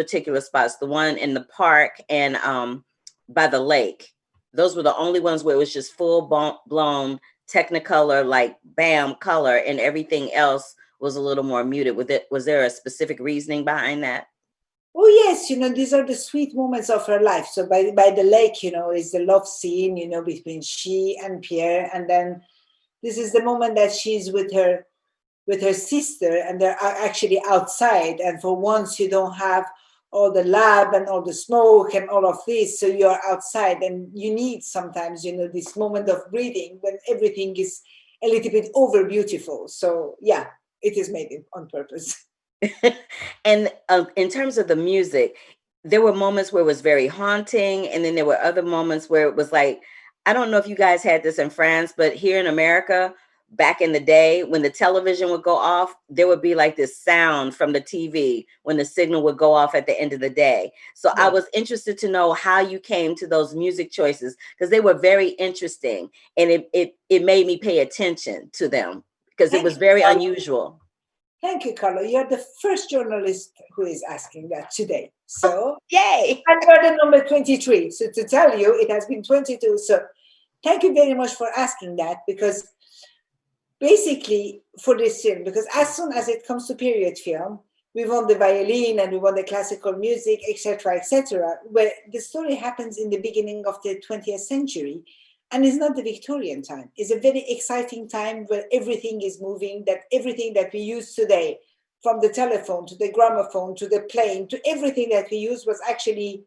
particular spots, the one in the park and by the lake. Those were the only ones where it was just full blown Technicolor, like bam color, and everything else was a little more muted. Was there a specific reasoning behind that? Oh yes, these are the sweet moments of her life. So by the lake, is the love scene, between she and Pierre, and then this is the moment that she's with her sister, and they're actually outside. And for once, you don't have all the lab and all the smoke and all of this, so you're outside, and you need sometimes, this moment of breathing when everything is a little bit over beautiful. So yeah, it is made on purpose. And in terms of the music, there were moments where it was very haunting, and then there were other moments where it was like, I don't know if you guys had this in France, but here in America, back in the day, when the television would go off, there would be like this sound from the TV when the signal would go off at the end of the day. So I was interested to know how you came to those music choices, because they were very interesting, and it made me pay attention to them because it was very unusual. Thank you, Carla. You're the first journalist who is asking that today. So, yay! And you're the number 23. So to tell you, it has been 22. So thank you very much for asking that, because basically for this film, because as soon as it comes to period film, we want the violin and we want the classical music, etc., etc., where the story happens in the beginning of the 20th century. And it's not the Victorian time. It's a very exciting time where everything is moving, that everything that we use today, from the telephone to the gramophone to the plane to everything that we use, was actually,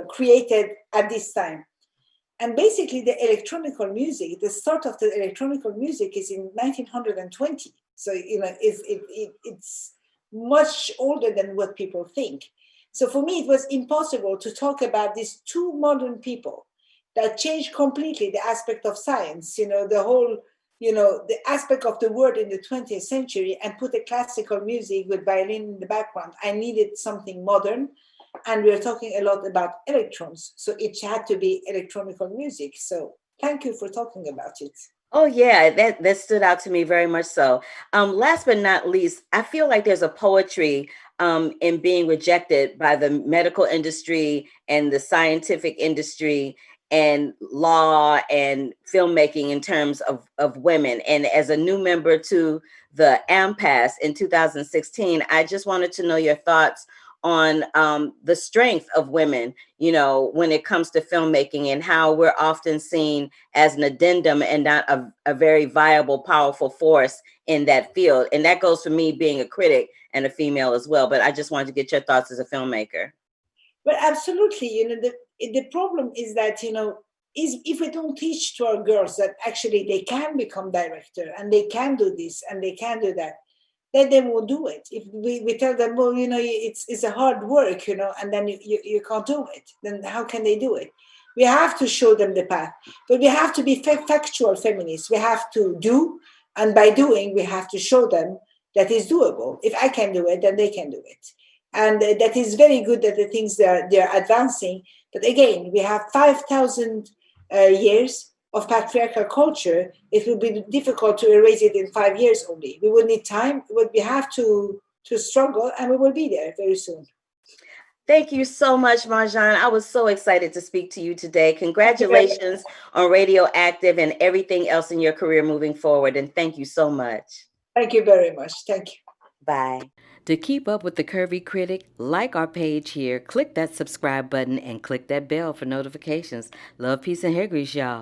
created at this time. And basically the electronical music, the start of the electronical music is in 1920. So, it's much older than what people think. So for me, it was impossible to talk about these two modern people that changed completely the aspect of science, the whole, the aspect of the world in the 20th century, and put a classical music with violin in the background. I needed something modern, and we're talking a lot about electrons. So it had to be electronical music. So thank you for talking about it. Oh yeah, that stood out to me very much so. Last but not least, I feel like there's a poetry in being rejected by the medical industry and the scientific industry and law and filmmaking in terms of women. And as a new member to the AMPAS in 2016, I just wanted to know your thoughts on the strength of women, when it comes to filmmaking, and how we're often seen as an addendum and not a very viable, powerful force in that field. And that goes for me being a critic and a female as well. But I just wanted to get your thoughts as a filmmaker. Well, absolutely. The problem is that, if we don't teach to our girls that actually they can become director and they can do this and they can do that, then they won't do it. If we tell them, well, it's a hard work, and then you can't do it, then how can they do it? We have to show them the path, but we have to be factual feminists. We have to do, and by doing, we have to show them that it's doable. If I can do it, then they can do it. And that is very good that the things they're advancing. But again, we have 5,000 years of patriarchal culture. It will be difficult to erase it in 5 years only. We will need time, but we have to struggle, and we will be there very soon. Thank you so much, Marjane. I was so excited to speak to you today. Congratulations on Radioactive and everything else in your career moving forward. And thank you so much. Thank you very much. Thank you. Bye. To keep up with the Curvy Critic, like our page here, click that subscribe button, and click that bell for notifications. Love, peace, and hair grease, y'all.